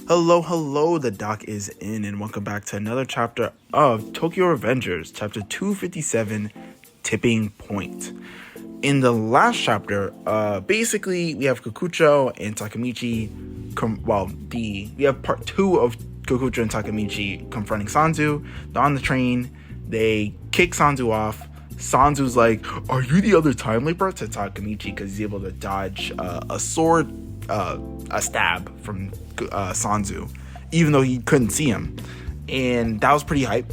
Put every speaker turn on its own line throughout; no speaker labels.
Hello, the doc is in, and welcome back to another chapter of Tokyo Revengers, chapter 257, Tipping Point. In the last chapter, basically, we have Kakucho and Takemichi, we have part 2 of Kakucho and Takemichi confronting Sanzu. They're on the train, they kick Sanzu off. Sanzu's like, "Are you the other time leaper?" to Takemichi, because he's able to dodge a stab from Sanzu, even though he couldn't see him. And that was pretty hype.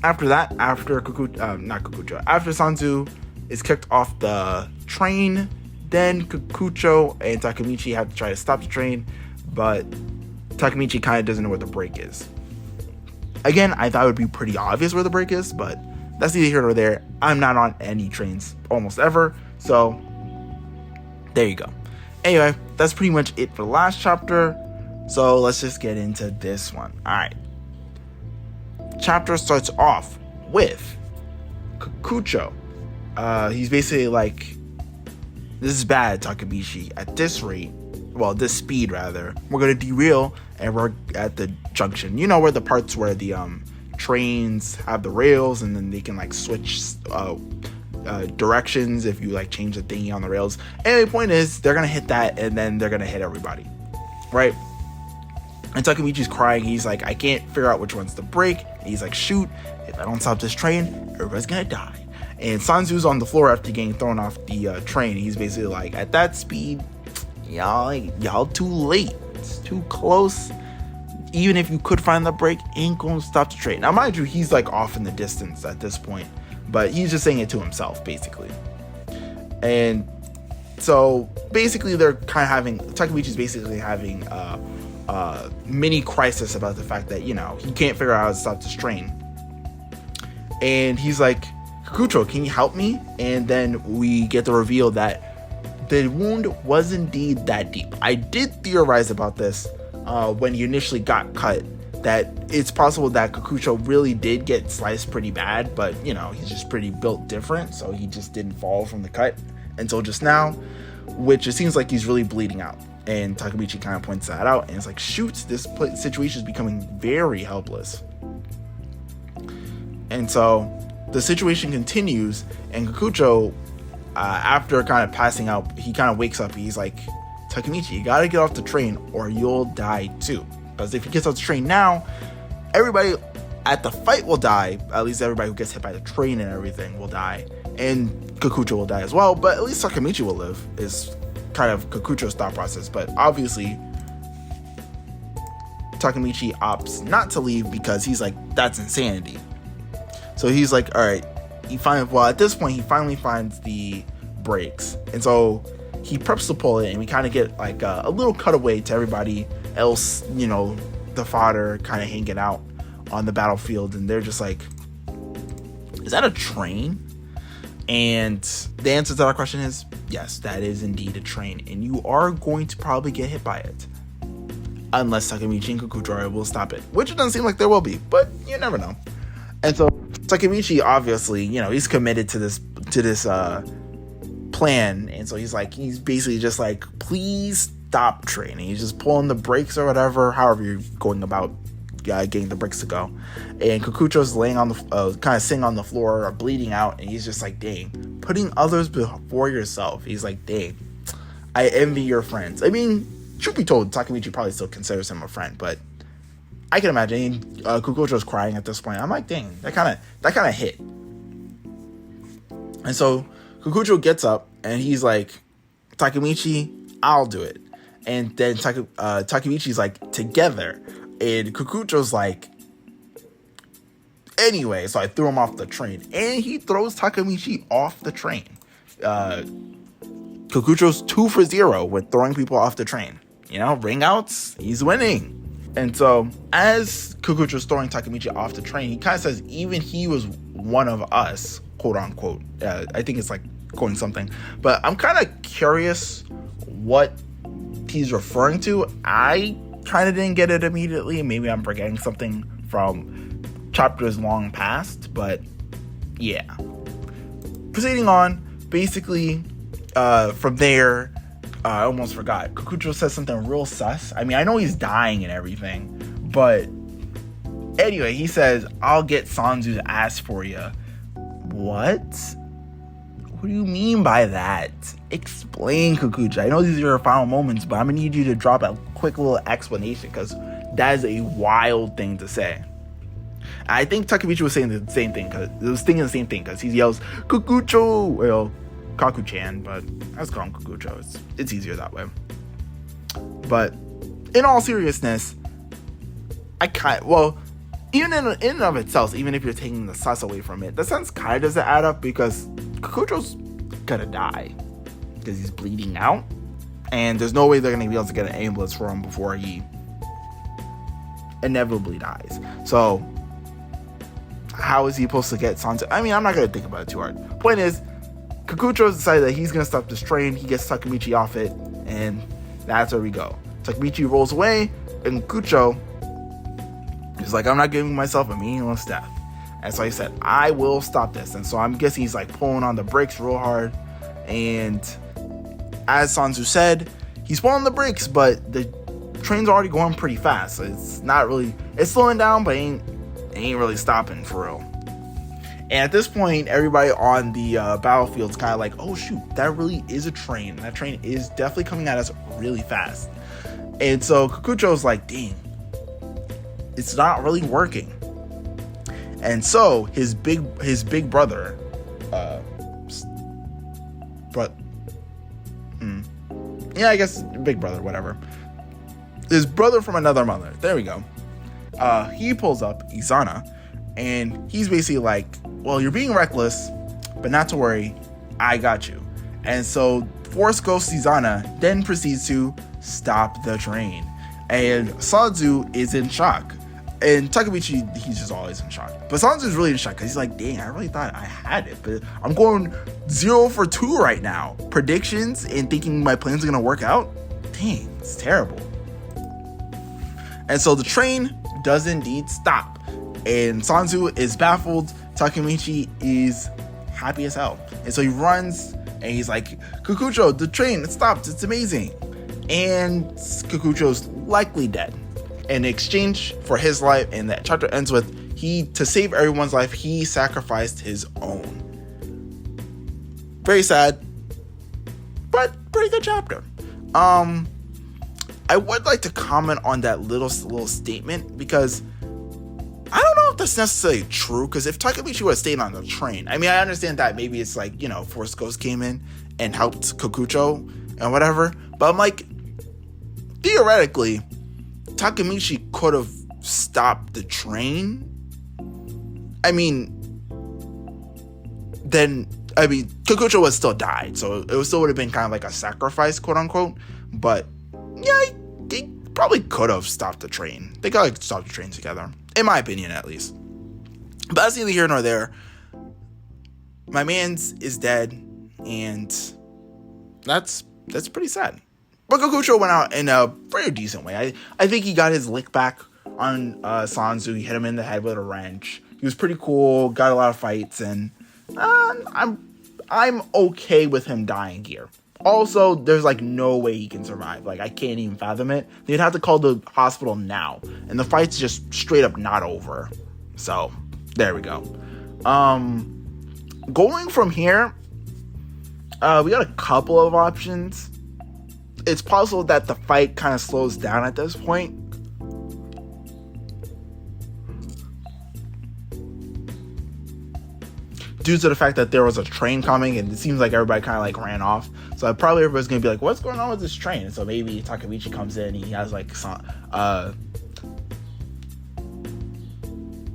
After that, after Sanzu is kicked off the train, then Kakucho and Takemichi have to try to stop the train, but Takemichi kind of doesn't know where the brake is. Again, I thought it would be pretty obvious where the brake is, but that's neither here nor there. I'm not on any trains almost ever, so there you go. Anyway, that's pretty much it for the last chapter, so let's just get into this one. Alright. Chapter starts off with Kakucho. He's basically like, "This is bad, Takemichi. At this rate, this speed rather, we're gonna derail and we're at the junction. You know, where the parts where the trains have the rails and then they can like switch directions if you like change the thingy on the rails. And the point is, they're gonna hit that and then they're gonna hit everybody, right?" And Takemichi's crying. He's like, "I can't figure out which one's the brake." And he's like, "Shoot, if I don't stop this train, everybody's gonna die." And Sanzu's on the floor after getting thrown off the train. He's basically like, "At that speed, y'all too late. It's too close. Even if you could find the brake, ain't gonna stop the train." Now, mind you, he's like off in the distance at this point, but he's just saying it to himself, basically. And so basically, Takemichi's basically having a mini crisis about the fact that, he can't figure out how to stop this train. And he's like, "Kakucho, can you help me?" And then we get the reveal that the wound was indeed that deep. I did theorize about this when he initially got cut, that it's possible that Kakucho really did get sliced pretty bad, but he's just pretty built different, so he just didn't fall from the cut until just now, which it seems like he's really bleeding out. And Takemichi kind of points that out, and it's like, shoot, this situation is becoming very helpless. And so the situation continues, and Kakucho, after kind of passing out, he kind of wakes up. He's like, "Takemichi, you gotta get off the train or you'll die too. Because if he gets off the train now, everybody at the fight will die. At least everybody who gets hit by the train and everything will die. And Kakucho will die as well, but at least Takemichi will live," is kind of Kakucho's thought process. But obviously, Takemichi opts not to leave because he's like, that's insanity. So he's like, all right, at this point, he finally finds the brakes. And so he preps to pull it, and we kind of get like a little cutaway to everybody else, the fodder kind of hanging out on the battlefield. And they're just like, "Is that a train?" And the answer to that question is, yes, that is indeed a train. And you are going to probably get hit by it. Unless Takemichi and Kakucho are able to stop it. Which it doesn't seem like there will be, but you never know. And so Takemichi, obviously, he's committed to this plan. And so he's basically just like, "Please stop train." He's just pulling the brakes or whatever, however you're going about getting the brakes to go. And Kakucho's laying on the kind of sitting on the floor, bleeding out, and he's just like, "Dang, putting others before yourself." He's like, "Dang, I envy your friends." I mean, truth be told, Takemichi probably still considers him a friend, but I can imagine Kakucho's crying at this point. I'm like, dang, that kind of hit. And so Kakucho gets up and he's like, "Takemichi, I'll do it." And then Takemichi's like, "Together." And Kakucho's like, "Anyway," so I threw him off the train. And he throws Takemichi off the train. Kakucho's 2 for 0 with throwing people off the train. Ring outs, he's winning. And so as Kakucho's throwing Takemichi off the train, he kind of says, "Even he was one of us," quote unquote. I think it's like quoting something. But I'm kind of curious what he's referring to. I kind of didn't get it immediately. Maybe I'm forgetting something from chapters long past, but yeah. Proceeding on, basically, from there, I almost forgot. Kakucho says something real sus. I mean, I know he's dying and everything, but anyway, he says, I'll get Sanzu's ass for you. What? What do you mean by that? Explain, Kakucho. I know these are your final moments, but I'm gonna need you to drop a quick little explanation, because that is a wild thing to say. I think Takemichi was saying the same thing, because he yells, Kakucho! Well, Kaku-chan, but I was calling Kakucho. It's easier that way. But in all seriousness, even in and of itself, even if you're taking the sus away from it, the sense kind of doesn't add up, because Kakucho's gonna die because he's bleeding out, and there's no way they're gonna be able to get an ambulance for him before he inevitably dies. So how is he supposed to get Sanzu? I mean, I'm not gonna think about it too hard. Point is, Kakucho's decided that he's gonna stop this train. He gets Takemichi off it, and that's where we go. Takemichi rolls away, and Kakucho is like, I'm not giving myself a meaningless death. And so he said, I will stop this. And so I'm guessing he's like pulling on the brakes real hard. And as Sanzu said, he's pulling the brakes, but the train's already going pretty fast. So it's slowing down, but ain't really stopping for real. And at this point, everybody on the battlefield's kind of like, oh shoot, that really is a train. That train is definitely coming at us really fast. And so Kakucho's like, dang, it's not really working. And so his big brother, I guess big brother, whatever. His brother from another mother. There we go. He pulls up Izana, and he's basically like, well, you're being reckless, but not to worry, I got you. And so Force Ghost Izana then proceeds to stop the train, and Sanzu is in shock. And Takemichi, he's just always in shock. But Sanzu's really in shock, because he's like, dang, I really thought I had it, but I'm going 0 for 2 right now. Predictions and thinking my plans are going to work out? Dang, it's terrible. And so the train does indeed stop. And Sanzu is baffled. Takemichi is happy as hell. And so he runs, and he's like, Kakucho, the train, it stopped. It's amazing. And Kakucho's likely dead. In exchange for his life, and that chapter ends with, to save everyone's life, he sacrificed his own. Very sad, but pretty good chapter. I would like to comment on that little statement, because I don't know if that's necessarily true, because if Takemichi would have stayed on the train, I mean, I understand that maybe it's like, Force Ghost came in and helped Kakucho and whatever, but I'm like, theoretically, Takemichi could have stopped the train. Kakucho would still died, so it still would have been kind of like a sacrifice, quote unquote. But yeah, they probably could have stopped the train. They could have stopped the train together, in my opinion, at least. But that's neither here nor there. My man's is dead, and that's pretty sad. But Kakucho went out in a very decent way. I think he got his lick back on Sanzu. He hit him in the head with a wrench. He was pretty cool, got a lot of fights, and I'm okay with him dying here. Also, there's like no way he can survive. Like, I can't even fathom it. They'd have to call the hospital now, and the fight's just straight up not over. So, there we go. Going from here, we got a couple of options. It's possible that the fight kind of slows down at this point. Due to the fact that there was a train coming, and it seems like everybody kind of like ran off. So probably everybody's going to be like, what's going on with this train? And so maybe Takemichi comes in, and he has like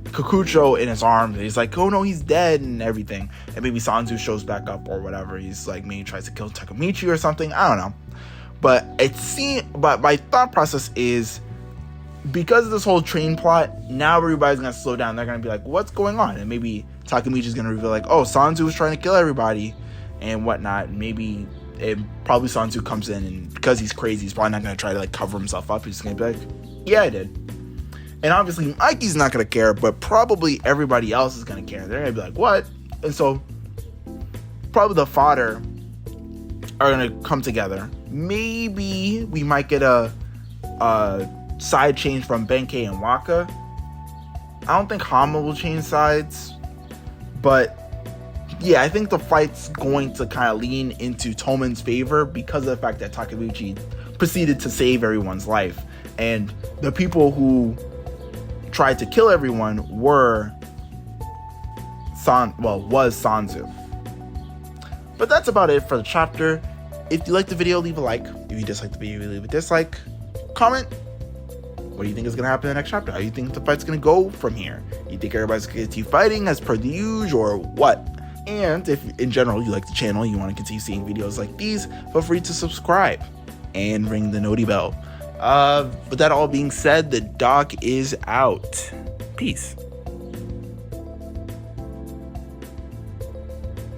Kakucho in his arms, and he's like, oh no, he's dead and everything. And maybe Sanzu shows back up or whatever. He's like, maybe tries to kill Takemichi or something. I don't know. But my thought process is, because of this whole train plot, now everybody's gonna slow down. They're gonna be like, what's going on? And maybe Takemichi's gonna reveal like, oh, Sanzu was trying to kill everybody and whatnot. Maybe probably Sanzu comes in, and because he's crazy, he's probably not gonna try to like cover himself up. He's gonna be like, yeah, I did. And obviously Mikey's not gonna care, but probably everybody else is gonna care. They're gonna be like, what? And so probably the fodder are gonna come together. Maybe we might get a side change from Benkei and Waka. I don't think Hama will change sides, but yeah, I think the fight's going to kind of lean into Toman's favor because of the fact that Takemichi proceeded to save everyone's life, and the people who tried to kill everyone was Sanzu. But that's about it for the chapter. If you liked the video, leave a like. If you disliked the video, leave a dislike. Comment. What do you think is going to happen in the next chapter? How do you think the fight's going to go from here? You think everybody's going to continue fighting as per the usual, or what? And if in general you like the channel, you want to continue seeing videos like these, feel free to subscribe and ring the noti bell. With that all being said, the doc is out. Peace.